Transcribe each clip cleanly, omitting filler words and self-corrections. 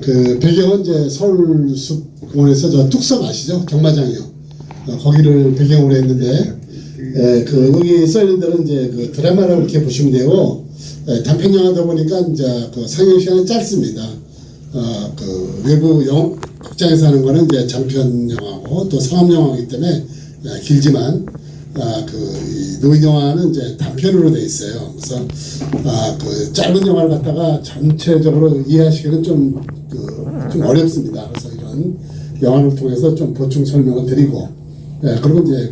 그 배경은 이제 서울숲공원에서 저 뚝섬 아시죠? 경마장이요. 거기를 배경으로 했는데, 그 여기 써 있는 데는 이제 그 드라마라고 이렇게 보시면 되고, 단편 영화다 보니까 이제 그 상영 시간은 짧습니다. 그 외부 극장에서 하는 거는 이제 장편 영화고 또 상업 영화이기 때문에 길지만, 그 노인 영화는 이제 단편으로 돼 있어요. 그래서 그 짧은 영화를 갖다가 전체적으로 이해하시기는 좀 어렵습니다. 그래서 이런 영화를 통해서 좀 보충 설명을 드리고, 그리고 이제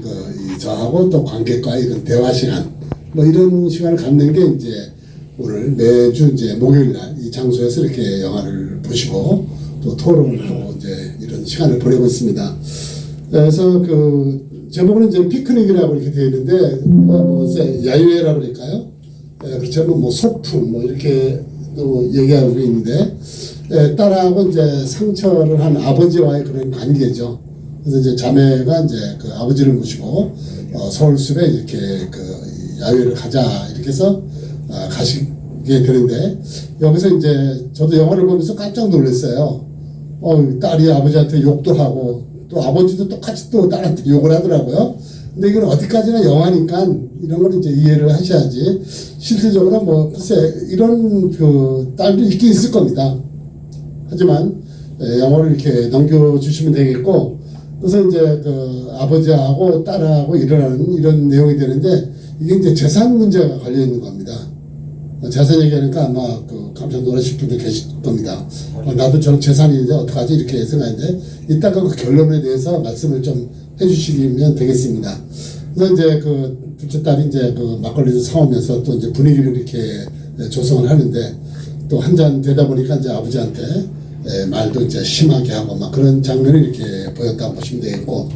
저하고 또 관객과의 이런 대화 시간, 뭐 이런 시간을 갖는 게 이제 오늘 매주 이제 목요일 날 이 장소에서 이렇게 영화를 보시고 또 토론을 하고 이제 이런 시간을 보내고 있습니다. 그래서 그 제목은 이제 피크닉이라고 이렇게 되어 있는데, 뭐 야유회라고 그럴까요? 그렇죠. 뭐 소품 뭐 이렇게 또 얘기하고 있는데, 딸하고 이제 상처를 한 아버지와의 그런 관계죠. 그래서 이제 자매가 이제 그 아버지를 모시고 서울숲에 이렇게 그 야유회를 가자 이렇게 해서 가시게 되는데, 여기서 이제 저도 영화를 보면서 깜짝 놀랐어요. 딸이 아버지한테 욕도 하고 또 아버지도 똑같이 또 딸한테 욕을 하더라고요. 근데 이건 어디까지나 영화니까 이런 걸 이제 이해를 하셔야지. 실질적으로 뭐 글쎄 이런 그 딸도 있긴 있을 겁니다. 하지만 영화를 이렇게 넘겨주시면 되겠고, 그래서 이제 그 아버지하고 딸하고 일어나는 이런 내용이 되는데, 이게 이제 재산 문제가 걸려 있는 겁니다. 재산 얘기하니까 아마 그 깜짝 놀라실 분들 계실 겁니다. 나도 저런 재산이 있는데 어떡하지 이렇게 생각했는데, 이따가 그 결론에 대해서 말씀을 좀 해주시면 되겠습니다. 그래서 이제 그 둘째 딸이 이제 그 막걸리를 사오면서 또 이제 분위기를 이렇게 조성을 하는데, 또 한 잔 되다 보니까 이제 아버지한테 말도 이제 심하게 하고 막 그런 장면을 이렇게 보였다고 보시면 되겠고,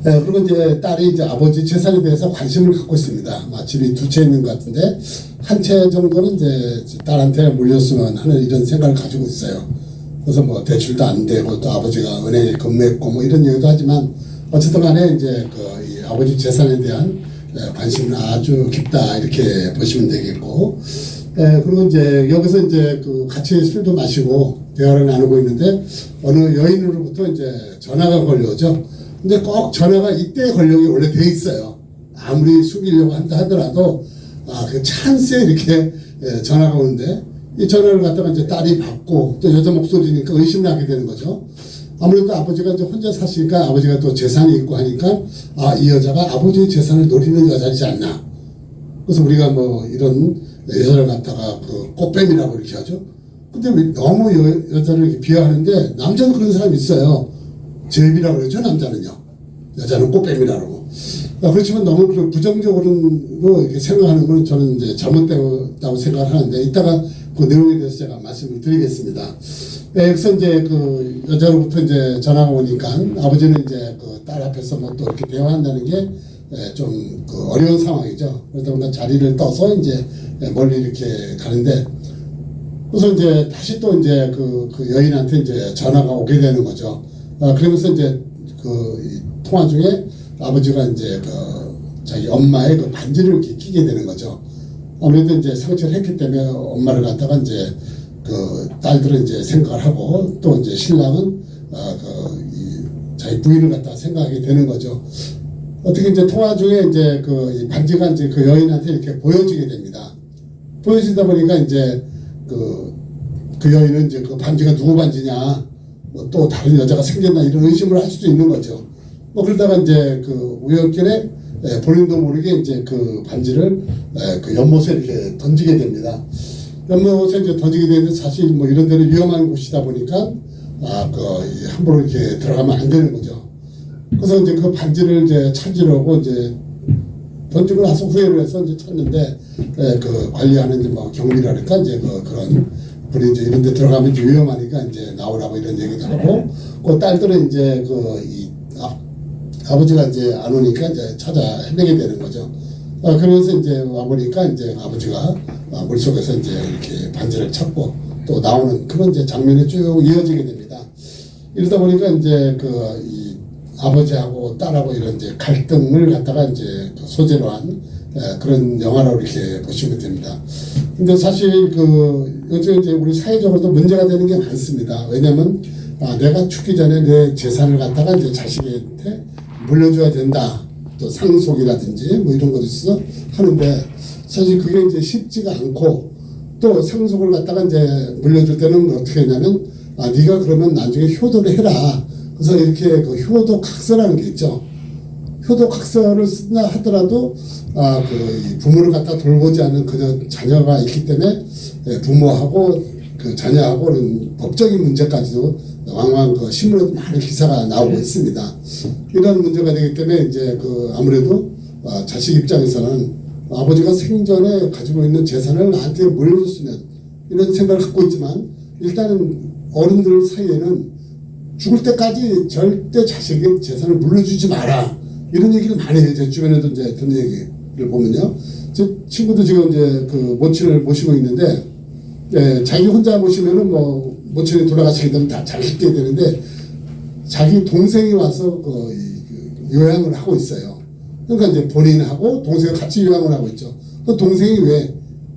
그리고 이제 딸이 이제 아버지 재산에 대해서 관심을 갖고 있습니다. 집이 두 채 있는 것 같은데 한 채 정도는 이제 딸한테 물렸으면 하는 이런 생각을 가지고 있어요. 그래서 뭐 대출도 안 되고 또 아버지가 은행에 근무했고 뭐 이런 얘기도 하지만, 어쨌든 간에 이제 이 아버지 재산에 대한 관심은 아주 깊다 이렇게 보시면 되겠고, 그리고 이제 여기서 이제 그 같이 술도 마시고 대화를 나누고 있는데 어느 여인으로부터 이제 전화가 걸려오죠. 근데 꼭 전화가 이때 걸려오기 원래 돼 있어요. 아무리 숙이려고 한다 하더라도 그 찬스에 이렇게 전화가 오는데, 이 전화를 갖다가 이제 딸이 받고 또 여자 목소리니까 의심을 하게 되는 거죠. 아무래도 아버지가 이제 혼자 사시니까 아버지가 또 재산이 있고 하니까 이 여자가 아버지의 재산을 노리는 여자이지 않나. 그래서 우리가 뭐 이런 여자를 갖다가 그 꽃뱀이라고 이렇게 하죠. 근데 왜 너무 여자를 이렇게 비하하는데, 남자도 그런 사람이 있어요. 제비라고 그러죠, 남자는요. 여자는 꽃뱀이라고. 그렇지만 너무 부정적으로 이렇게 생각하는 건 저는 이제 잘못되었다고 생각을 하는데, 이따가 그 내용에 대해서 제가 말씀을 드리겠습니다. 그래서 이제 그 여자로부터 이제 전화가 오니까 아버지는 이제 그 딸 앞에서 뭐 또 이렇게 대화한다는 게 좀 그 어려운 상황이죠. 그러다 보니까 자리를 떠서 이제 멀리 이렇게 가는데, 그래서 이제 다시 또 이제 그 여인한테 이제 전화가 오게 되는 거죠. 그러면서 이제 그 통화 중에 아버지가 이제 그 자기 엄마의 그 반지를 이렇게 끼게 되는 거죠. 아무래도 이제 상처를 했기 때문에 엄마를 갖다가 이제 그 딸들은 이제 생각을 하고, 또 이제 신랑은 자기 부인을 갖다가 생각하게 되는 거죠. 어떻게 이제 통화 중에 이제 이 반지가 이제 그 여인한테 이렇게 보여지게 됩니다. 보여지다 보니까 이제 그 여인은 이제 그 반지가 누구 반지냐, 뭐 또 다른 여자가 생겼나 이런 의심을 할 수도 있는 거죠. 뭐 그러다가 이제 그 우연길에 본인도 모르게 이제 그 반지를 그 연못에 이렇게 던지게 됩니다. 연못에 이제 던지게 되는데, 사실 뭐 이런 데는 위험한 곳이다 보니까 함부로 이렇게 들어가면 안 되는 거죠. 그래서 이제 그 반지를 이제 찾으려고 이제 던지고 나서 후회를 해서 이제 찾는데, 그 관리하는 이제 뭐 경비라니까 이제 그런 분이 이제 이런 데 들어가면 이제 위험하니까 이제 나오라고 이런 얘기도 하고, 그 딸들은 이제 아버지가 이제 안 오니까 이제 찾아 헤매게 되는 거죠. 그러면서 이제 와보니까 이제 아버지가 물속에서 이제 이렇게 반지를 찾고 또 나오는 그런 이제 장면이 쭉 이어지게 됩니다. 이러다 보니까 이제 이 아버지하고 딸하고 이런 이제 갈등을 갖다가 이제 소재로 한 그런 영화라고 이렇게 보시면 됩니다. 근데 사실 그 요즘 이제 우리 사회적으로도 문제가 되는 게 많습니다. 왜냐하면 내가 죽기 전에 내 재산을 갖다가 이제 자식한테 물려줘야 된다. 또 상속이라든지 뭐 이런 것도 있어 하는데 사실 그게 이제 쉽지가 않고 또 상속을 갖다가 이제 물려줄 때는 어떻게 했냐면 네가 그러면 나중에 효도를 해라. 그래서 이렇게 그 효도각서라는 게 있죠. 효도각서를 쓴다 하더라도 그 부모를 갖다 돌보지 않는 그냥 자녀가 있기 때문에 부모하고 그 자녀하고는 법적인 문제까지도 왕왕 그 신문에도 많은 기사가 나오고 있습니다. 이런 문제가 되기 때문에 이제 그 아무래도 자식 입장에서는 아버지가 생전에 가지고 있는 재산을 나한테 물려줬으면 이런 생각을 갖고 있지만 일단은 어른들 사이에는 죽을 때까지 절대 자식의 재산을 물려주지 마라 이런 얘기를 많이 해요. 제 주변에도 이제 듣는 얘기를 보면요. 제 친구도 지금 이제 그 모친을 모시고 있는데 자기 혼자 모시면은 뭐 모친이 돌아가시게 되면 다 자식게 되는데 자기 동생이 와서 그 요양을 하고 있어요. 그러니까 이제 본인하고 동생이 같이 요양을 하고 있죠. 그 동생이 왜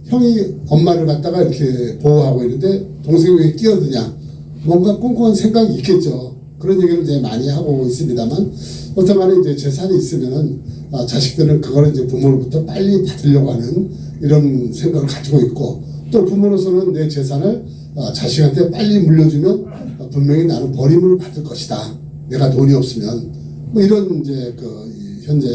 형이 엄마를 갖다가 이렇게 보호하고 있는데 동생이 왜 끼어드냐? 뭔가 꼼꼼한 생각이 있겠죠. 그런 얘기를 이제 많이 하고 있습니다만 어떤 간에 이제 재산이 있으면은 자식들은 그걸 이제 부모로부터 빨리 받으려고 하는 이런 생각을 가지고 있고 또 부모로서는 내 재산을 자식한테 빨리 물려주면 분명히 나는 버림을 받을 것이다. 내가 돈이 없으면 뭐 이런 이제 그 현재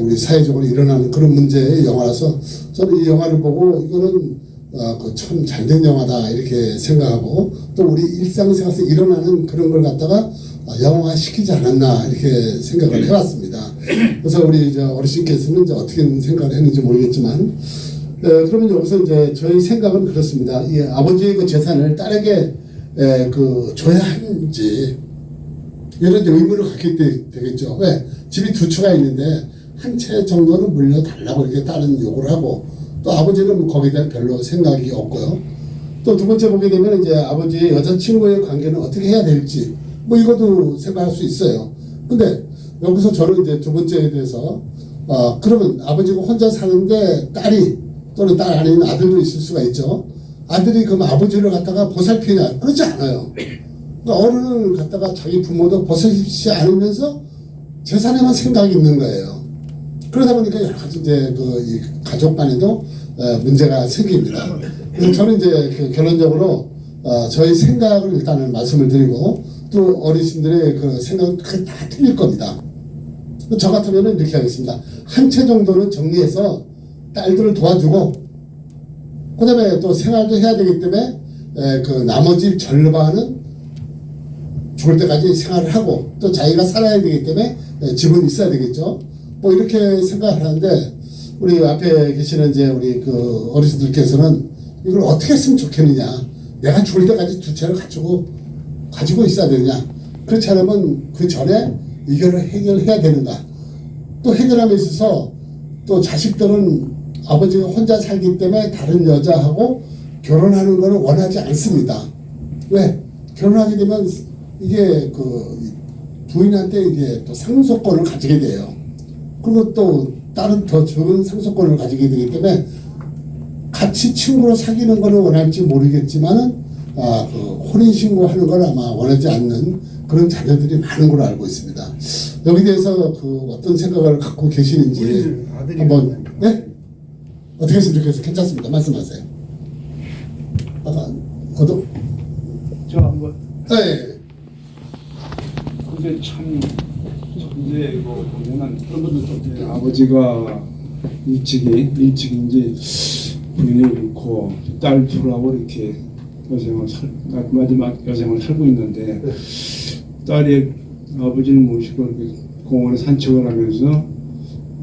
우리 사회적으로 일어나는 그런 문제의 영화라서 저는 이 영화를 보고 이거는 그 참 잘된 영화다 이렇게 생각하고 또 우리 일상생활에서 일어나는 그런 걸 갖다가 영화화 시키지 않았나 이렇게 생각을 해봤습니다. 그래서 우리 이제 어르신께서는 이제 어떻게 생각을 했는지 모르겠지만 그러면 여기서 이제 저희 생각은 그렇습니다. 이 아버지의 그 재산을 딸에게 그 줘야 하는지 이런 의무를 갖게 되겠죠. 왜? 집이 두 채가 있는데 한 채 정도는 물려달라고 이렇게 딸은 요구를 하고 또 아버지는 거기에 대한 별로 생각이 없고요. 또 두 번째 보게 되면 이제 아버지의 여자친구의 관계는 어떻게 해야 될지 뭐 이것도 생각할 수 있어요. 근데 여기서 저는 이제 두 번째에 대해서 그러면 아버지가 혼자 사는데 딸이 또는 딸 아닌 아들도 있을 수가 있죠. 아들이 그럼 아버지를 갖다가 보살피냐? 그렇지 않아요. 그러니까 어른을 갖다가 자기 부모도 보살피지 않으면서 재산에만 생각이 있는 거예요. 그러다 보니까 여러 가지 이제 이 가족 간에도 문제가 생깁니다. 그래서 저는 이제 그 결론적으로 저희 생각을 일단은 말씀을 드리고 또 어르신들의 그 생각은 다 틀릴 겁니다. 저 같으면은 이렇게 하겠습니다. 한 채 정도는 정리해서 딸들을 도와주고 그 다음에 또 생활도 해야 되기 때문에 그 나머지 절반은 죽을 때까지 생활을 하고 또 자기가 살아야 되기 때문에 집은 있어야 되겠죠. 뭐 이렇게 생각을 하는데 우리 앞에 계시는 이제 우리 그 어르신들께서는 이걸 어떻게 했으면 좋겠느냐. 내가 죽을 때까지 두 채를 가지고 있어야 되느냐. 그렇지 않으면 그 전에 이거를 해결해야 되는가. 또 해결함에 있어서 또 자식들은 아버지가 혼자 살기 때문에 다른 여자하고 결혼하는 것을 원하지 않습니다. 왜? 결혼하게 되면 이게 그 부인한테 이게 또 상속권을 가지게 돼요. 그리고 또 다른 더 좋은 상속권을 가지게 되기 때문에 같이 친구로 사귀는 거는 원할지 모르겠지만은 그 혼인신고하는 걸 아마 원하지 않는 그런 자녀들이 많은 걸로 알고 있습니다. 여기 대해서 그 어떤 생각을 갖고 계시는지 한번 네? 어떻게 했으면 좋겠어요? 괜찮습니다. 말씀하세요. 저 한번. 네. 근데 참 천재이고 공연한 그런 분들 좀 아버지가 일찍인지 부인을 잃고 딸 둘하고 이렇게 마지막 여생을 살고 있는데 딸이 아버지를 모시고 이렇게 공원에 산책을 하면서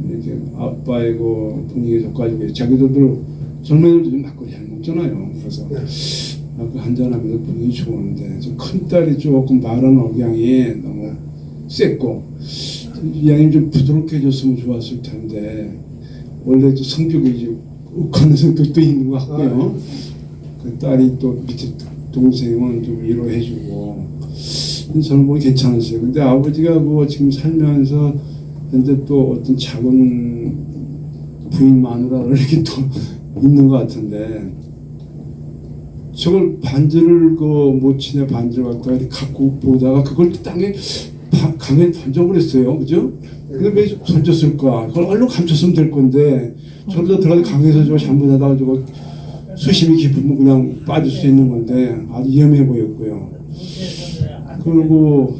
이렇게 아빠이고 분위기 섞어가지고 자기들도 젊은이들도 좀 막걸리 잘 먹잖아요. 그래서 막걸리 한잔하면서 분위기 좋은데 큰 딸이 조금 말하는 억양이 너무 셌고 이 양이 좀 부드럽게 해줬으면 좋았을 텐데 원래 성격이 좀 욱하는 성격도 있는 것 같고요. 그 딸이 또 밑에 동생은 좀 위로해주고 저는 뭐 괜찮았어요. 근데 아버지가 뭐 지금 살면서 현재 또 어떤 작은 부인 마누라가 이렇게 또 있는 것 같은데 저걸 반지를 그 모친의 반지를 갖다가 이렇게 갖고 보다가 그걸 땅에 강에 던져버렸어요, 그죠? 근데 왜 던졌을까? 그걸 얼른 감췄으면 될 건데 저러다 들어가서 강에서 저거 잘못하다가 저거 수심이 깊으면 그냥 빠질 수 있는 건데 아주 위험해 보였고요. 그리고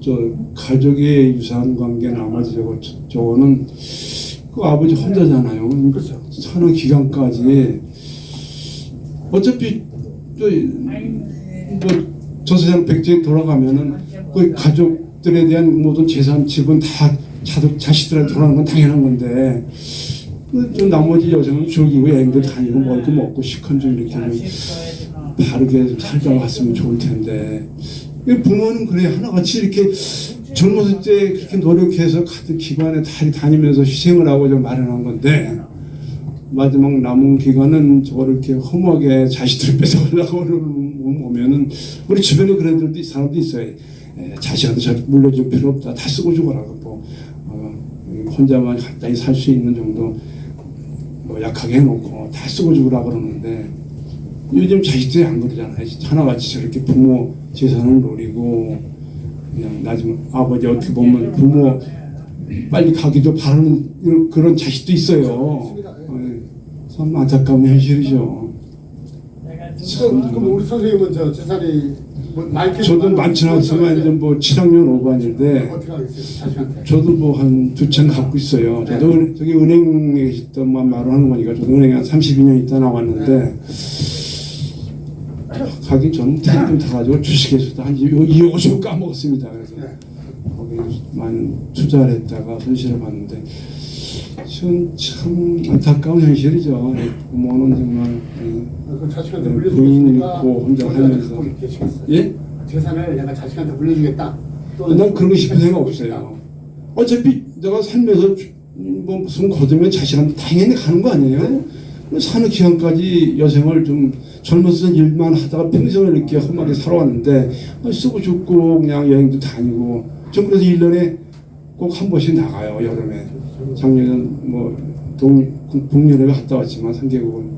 저 가족의 유사한 관계는 아마 저거는 그 아버지 혼자잖아요. 그렇죠. 사는 기간까지 어차피 저 세상 백제 돌아가면은 그 가족들에 대한 모든 재산, 집은 다 자식들한테 돌아가는 건 당연한 건데 좀 나머지 여정은 즐기고 여행도 다니고 먹을 거 먹고 시큰둥 이렇게 바르게 살다 갔으면 좋을 텐데 부모는 그래 하나같이 이렇게 젊었을 때 그렇게 노력해서 같은 기관에 다니면서 희생을 하고 좀 마련한 건데 마지막 남은 기간은 저걸 이렇게 허무하게 자식들을 뺏어가려고 오면은 우리 주변에 그런 사람도 있어요. 자식한테 잘 물려줄 필요 없다. 다 쓰고 죽어라. 혼자만 간단히 살 수 있는 정도 뭐 약하게 해놓고 다 쓰고 죽으라 그러는데 요즘 자식들이 안 그러잖아요. 하나같이 저렇게 부모 재산을 노리고 그냥 나중에 아버지 어떻게 보면 부모 빨리 가기도 바라는 그런 자식도 있어요. 참 안타까운 현실이죠. 그럼 우리 선생님은 저 재산이 뭐 많게 저도 많지는 않지만 이제 뭐 7학년 5반인데 어떻게 하겠어요? 자식한테. 저도 뭐 한 2채 갖고 있어요. 저도 저기 은행에 있던 말을 하는 거니까 저도 은행에 한 32년 있다 나왔는데 가긴 저는 대금 다 가지고 주식에서도 한 2억 50억 까먹었습니다. 그래서 거기 많이 투자를 했다가 손실을 봤는데 참 안타까운 현실이죠. 부모는 정말 그 자식한테 부인 물려주겠으니까 있고 혼자 살면서 예? 재산을 내가 자식한테 물려주겠다. 난 그러고 싶은 생각 없어요. 어차피 내가 살면서 뭐 무슨 거두면 자식한테 당연히 가는 거 아니에요? 사는 기간까지 여생을 좀 젊었을 때 일만 하다가 평생을 이렇게 험하게 살아왔는데 쓰고 죽고 그냥 여행도 다니고 전 그래서 1년에 꼭 한 번씩 나가요. 여름에 작년엔 뭐 북유럽에 갔다 왔지만 3개국은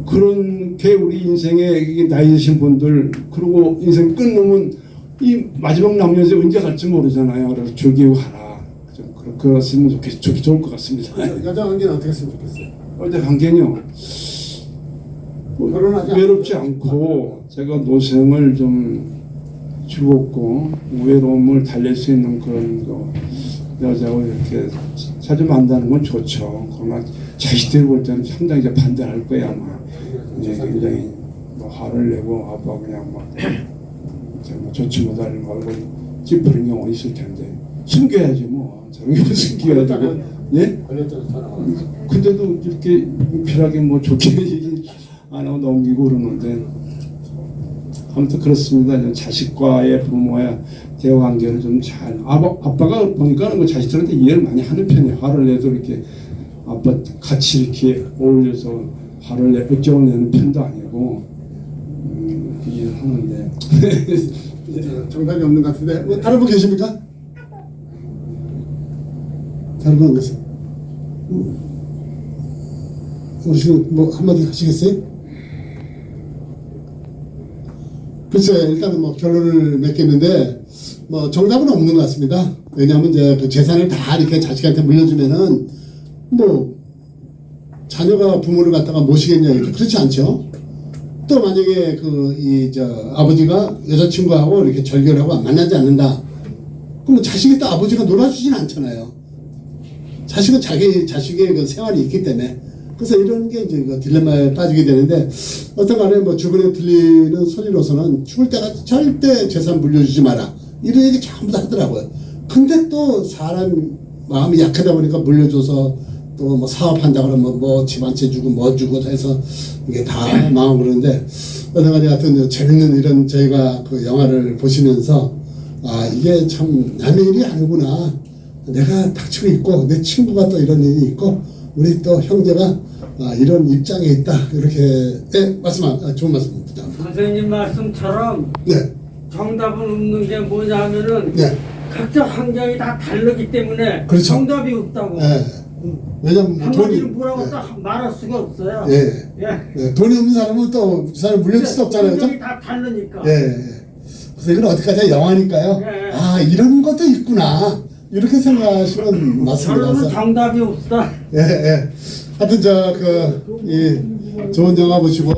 그렇게 우리 인생에 나이 드신 분들 그리고 인생 끝놓으면 이 마지막 남녀세 언제 갈지 모르잖아요. 그래서 즐기고 가라. 좀 그렇으면 좋을 것 같습니다. 여자 관계는 어떻게 했으면 좋겠어요? 어제 관계는요. 결혼하지 외롭지 않고 않고 제가 노생을 좀 즐겁고 외로움을 달랠 수 있는 그런 거 여자하고 이렇게 자주 만나는 건 좋죠. 그러나 자식들이 볼 때는 상당히 이제 반대할 거야 아마. 굉장히 뭐 화를 내고 아빠 그냥 막 좋지 못할 얼굴 찌푸린 경우 있을 텐데 숨겨야지 뭐 저런 게 숨겨야 되고 예? 걸렸잖아 전화. 근데도 이렇게 편하게 뭐 좋게 얘기 안 하고 넘기고 그러는데 아무튼 그렇습니다. 자식과의 부모의 대화 관계를 좀 잘 아빠가 보니까 뭐 자식들한테 이해를 많이 하는 편이에요. 화를 내도 이렇게 아빠 같이 이렇게 어울려서 화를 액정을 내는 편도 아니고 이해를 하는데 정답이 없는 것 같은데 뭐 다른 분 계십니까? 다른 분 계세요? 우리 지금 뭐 한마디 하시겠어요? 글쎄 일단은 뭐 결론을 맺겠는데 뭐 정답은 없는 것 같습니다. 왜냐하면 이제 그 재산을 다 이렇게 자식한테 물려주면은 뭐 자녀가 부모를 갖다가 모시겠냐 이렇게 그렇지 않죠. 또 만약에 아버지가 여자친구하고 이렇게 절결하고 만나지 않는다. 그럼 자식이 또 아버지가 놀아주진 않잖아요. 자식은 자식의 그 생활이 있기 때문에. 그래서 이런 게 이제 그 딜레마에 빠지게 되는데 어떤 간에 뭐 주변에 들리는 소리로서는 죽을 때까지 절대 재산 물려주지 마라. 이런 얘기 전부 다 하더라고요. 근데 또 사람 마음이 약하다 보니까 물려줘서 또 뭐 사업한다 그러면 뭐 집 한 채 주고 뭐 주고 해서 이게 다 마음 그러는데 어떤 간에 하여튼 재밌는 이런 저희가 그 영화를 보시면서 아 이게 참 남의 일이 아니구나. 내가 닥치고 있고 내 친구가 또 이런 일이 있고 우리 또 형제가 이런 입장에 있다 이렇게 좋은 말씀입니다. 선생님 말씀처럼 네, 정답은 없는 게 뭐냐 하면은 네, 각자 환경이 다 다르기 때문에 그렇죠. 정답이 없다고. 네. 왜냐면 뭐 한마디로 돈이 뭐라고 딱 말할 수가 없어요. 예. 예. 예, 돈이 없는 사람은 또 그 사람 물려줄 수 없잖아요, 그죠? 성격이 다 다르니까. 예. 예. 그래서 이건 어떡하냐 영화니까요. 예. 아 이런 것도 있구나 이렇게 생각하시면 맞습니다. 저는 그래서 정답이 없다. 예, 예. 하여튼 이 좋은 영화 보시고.